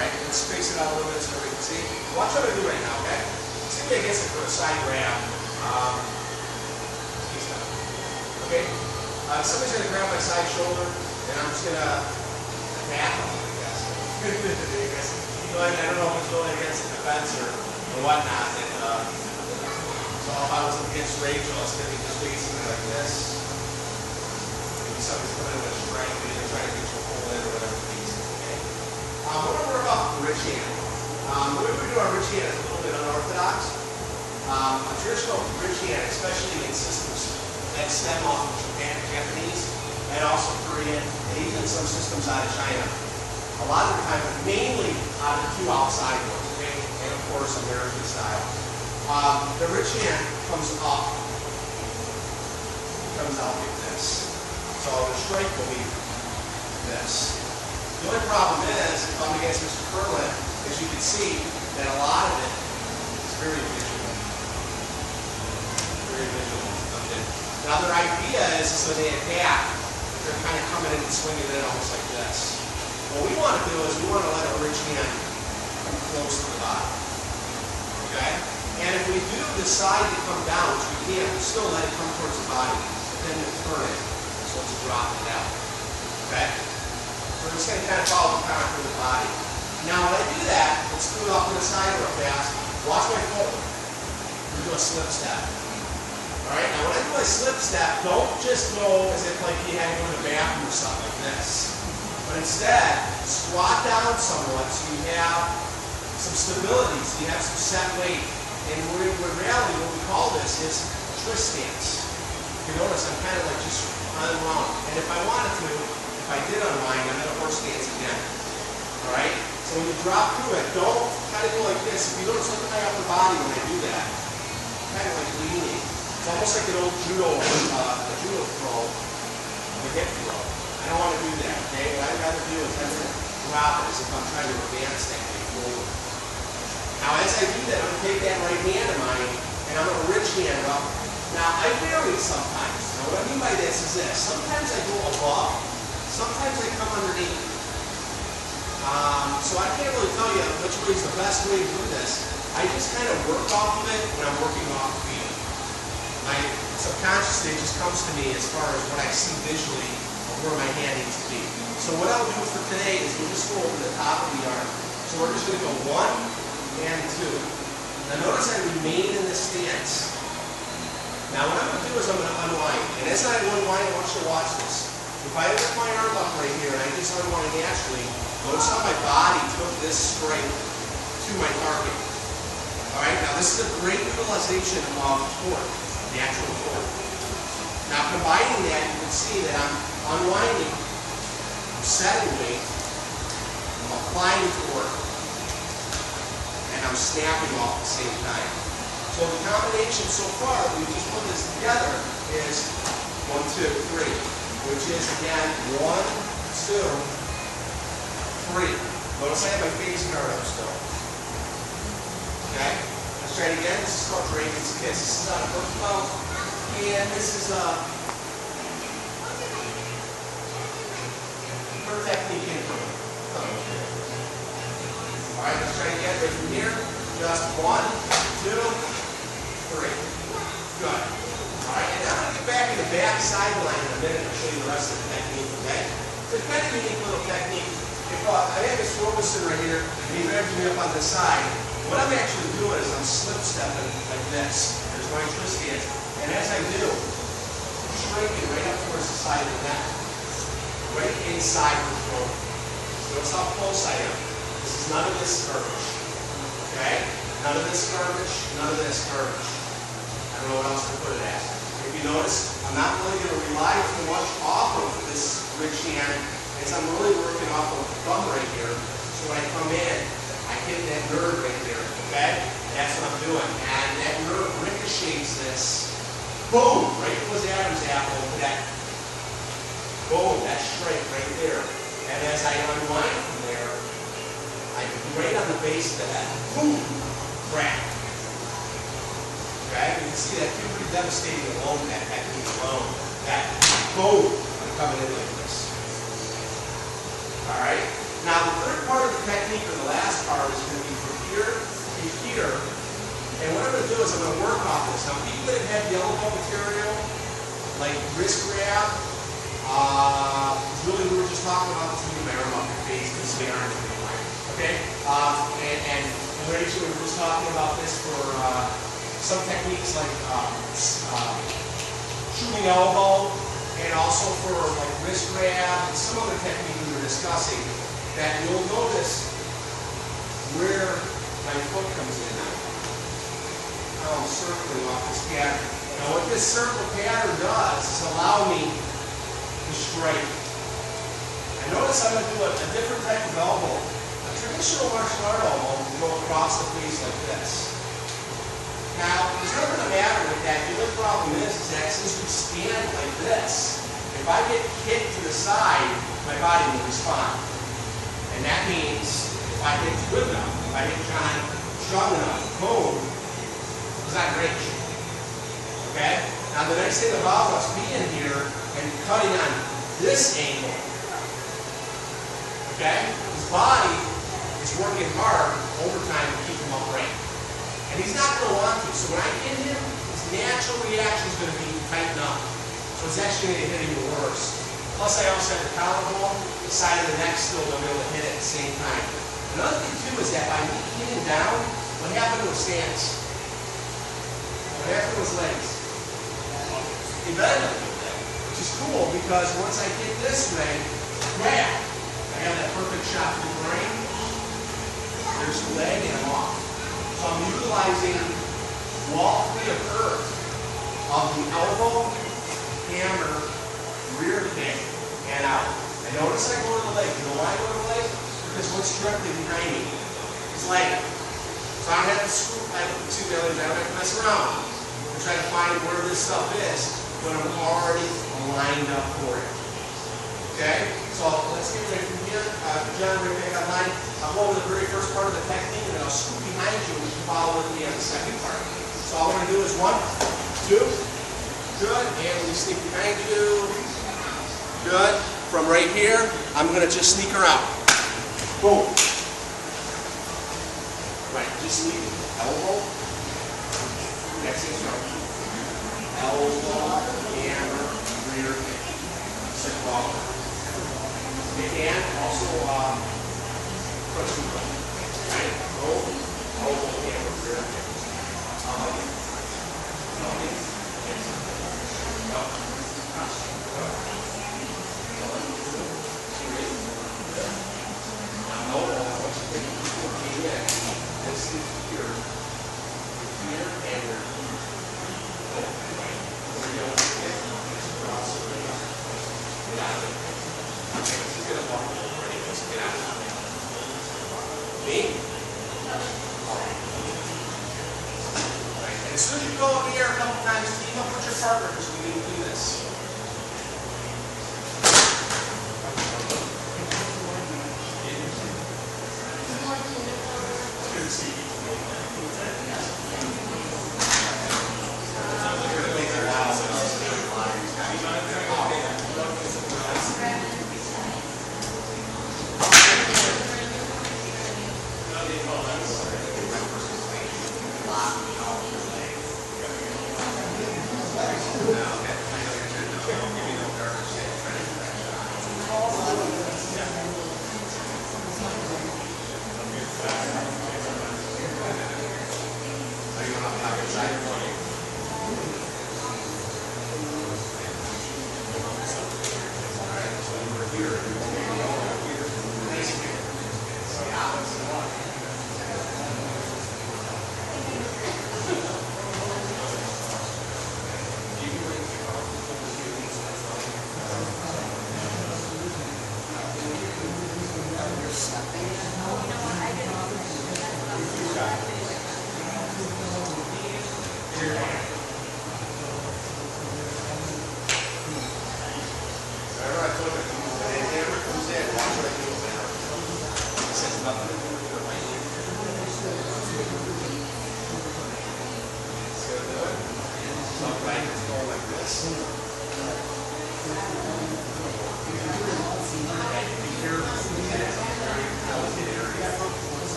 Alright, let's space it out a little bit so we can see. Watch what I do right now, okay? See if I get it for a side grab. Okay? Somebody's going to grab my side shoulder, and I'm just going to attack them, I guess. I don't know if it's really against the defense or whatnot. So if I was against Rachel, it's going to be just basically like this. Maybe somebody's coming in with strength, maybe they're trying to get you a pull in or whatever it is. Okay? We're going to work off the rich hand. The way we do our rich hand is a little bit unorthodox. A traditional rich hand, especially in systems that stem off of Japanese and also Korean, and even some systems out of China. A lot of the time, but mainly out of the two outside ones, okay? And of course, American style. The rich hand comes up, comes out like this. So the strength will be this. The only problem is, if I'm against Mr. Kerlin, as you can see, that a lot of it is very visual. Very visual. Okay. Now their idea is when they attack, they're kind of coming in and swinging it almost like this. What we want to do is we want to let our rich hand come close to the body. Okay? And if we do decide to come down, which we can, we still let it come towards the body, but then we'll turn it so it's dropping down. Okay? We're just going to kind of follow the contour of the body. Now when I do that, let's do it off to the side real fast. Watch my foot. We do a slip step. Alright, now when I do my slip step, don't just go as if like you had to go to the bathroom or something like this. But instead, squat down somewhat so you have some stability, so you have some set weight. And in reality, what we call this is a twist stance. You notice I'm kind of like just unwound. And if I wanted to, if I did unwind, I'm in a horse stance again. Alright? So when you drop through it, don't kind of go like this. If you notice, look at my upper body when I do that. Kind of like leaning. It's almost like an old judo, a judo throw, a hip throw. I don't want to do that, okay? What I'd rather do is have it drop it as if I'm trying to advance that way forward. Now as I do that, I'm going to take that right hand of mine, and I'm going to rich hand up. Now I vary sometimes. Now what I mean by this is this. Sometimes I go above, sometimes I come underneath. So I can't really tell you which way is the best way to do this. I just kind of work off of it when I'm working off the field. My subconscious state just comes to me as far as what I see visually of where my hand needs to be. So what I'll do for today is we'll just go over the top of the arm. So we're just going to go 1 and 2. Now notice I remain in this stance. Now what I'm going to do is I'm going to unwind. And as I unwind, I want you to watch this. If I lift my arm up right here and I just unwind naturally, notice how my body took this strength to my target. Alright, now this is a great utilization of torque, natural torque. Now combining that, you can see that I'm unwinding, I'm setting weight, I'm applying torque, and I'm snapping off at the same time. So the combination so far, we just put this together, is 1, 2, 3, which is again 1, 2, 3. Notice I have my face guard up still. Okay? Let's try it again. This is called Dragon's Kiss. This is out of First Mount. And this is her technique in her. Alright, let's try it again. Right from here. Just 1, 2, 3. Good. Alright, and now I'm going to get back in the back sideline in a minute and show you the rest of the technique, okay? It's a kind of unique little technique. If I have this Robeson right here, and he grabs me up on the side, what I'm actually doing is I'm slip stepping like this. There's my twist stance. And as I do, I'm shrinking right up towards the side of the neck. Right inside the throat. Notice how close I am. This is none of this skirmish. Okay? None of this skirmish, none of this skirmish. I don't know what else to put it at. If you notice, I'm not really going to rely too much off of this rich hand, as I'm really working off of the thumb right here. So when I come in, I hit that nerve right there, okay? And that's what I'm doing. And that nerve ricochets this. Boom! Right towards the Adam's apple. That boom, that straight right there. And as I unwind from there, I right on the base of the head. Boom! Crack. Okay? You can see that pretty devastating alone, that technique alone. That boom! I'm coming in like this. Alright? Now the third part of the technique, or the last part, is going to be from here to here. And what I'm going to do is I'm going to work off this. Now people that have had yellow bone material, like wrist grab, really we were just talking about this when you wear them up your face because they aren't in the line. Okay? And Rachel, we were just talking about this for some techniques like shooting elbow, and also for like wrist grab and some other technique we were discussing, that you'll notice where my foot comes in. I'm circling off this pattern. Now what this circle pattern does is allow me to strike. And notice I'm going to do a different type of elbow. A traditional martial art elbow will go across the face like this. Now, there's nothing the matter with that. The only problem is that since we stand like this, if I get kicked to the side, my body will respond. And that means if I hit good enough, if I hit John strong enough, boom, it's not great. Okay? Now the nice thing about us being here and cutting on this angle, okay, his body is working hard overtime to keep him upright. And he's not going to want to. So when I hit him, his natural reaction is going to be tighten up. So it's actually going to hit him even worse. Plus I also have the collarbone, the side of the neck still going to be able to hit at the same time. Another thing too is that by me hitting down, what happened to his stance? What happened to his legs? He bended, which is cool because once I hit this way, bam, I have that perfect shot to the brain. There's the leg and I'm off. So I'm utilizing wall free of earth of the elbow, hammer, rear kick, and out. And notice I go to the leg. You know why I go to the leg? Because what's directly behind me is leg. So I don't have to screw, I don't have to mess around and try to find where this stuff is when I'm already lined up for it. Okay? So let's get ready from here. John, right back online. I'll go over the very first part of the technique and then I'll scoop behind you and you can follow with me on the second part. So all we're going to do is 1, 2, good, and we sneak behind you, good. From right here, I'm going to just sneak her out. Boom. Right, just leave elbow, next thing elbow, hammer, rear kick. Sit forward. And also push and pull. Right? Elbow, hammer, rear kick. As soon as you go over here a couple times, team up with your partner because we need to do this.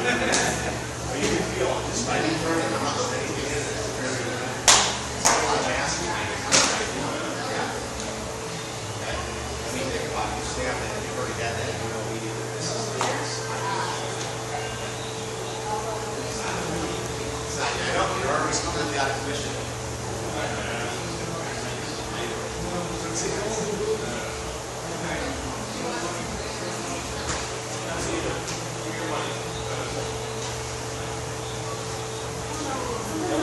But you can feel it just by turning them up. It's a lot of mass behind it. Yeah. Okay. I mean, think about it. You stab that, you've already got that. You know, this is the it's not, I know, you're already completely out of commission.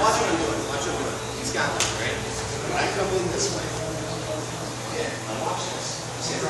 Watch what I'm doing. Watch what I'm doing. He's got this, right? When I come in this way, yeah, now watch this. See,